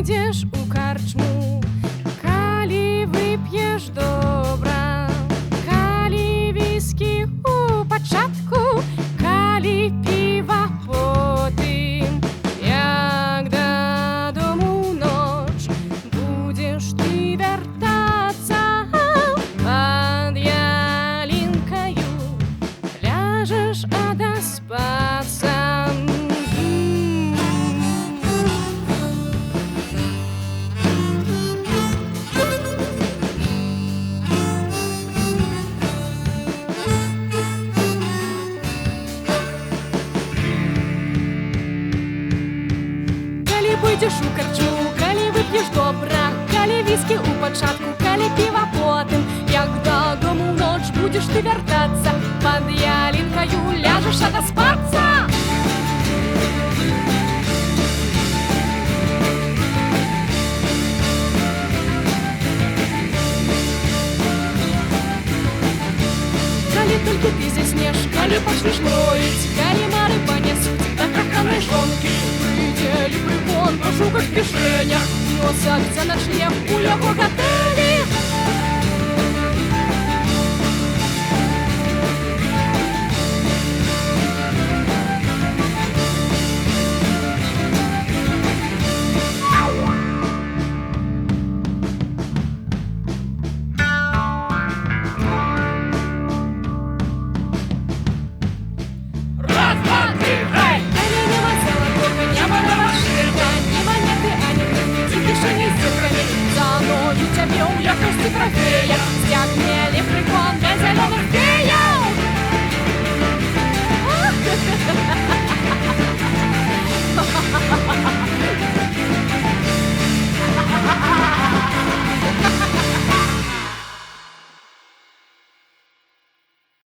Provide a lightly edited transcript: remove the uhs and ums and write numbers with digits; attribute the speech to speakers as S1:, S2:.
S1: Пойдешь у карчму, калі вып'еш добра, калі віскі у пачатку, калі піва потым, як дадому ноч будзеш ты вяртацца пад ялінкаю, ляжаш адаспацца. Пойдеш у карчму, калі вып'еш добра, калі віскі у пачатку, калі піва потым, як дадому ноч будзеш ты вяртацца пад ялінкаю, ляжаш адаспацца. Калі толькі ты заснеш, калі пачнеш мроіць, калі мары панясуць да каханай жонкі, прыйдзе любы вон, пашукаць кішэнях, носак за начлег у яго гатэлі.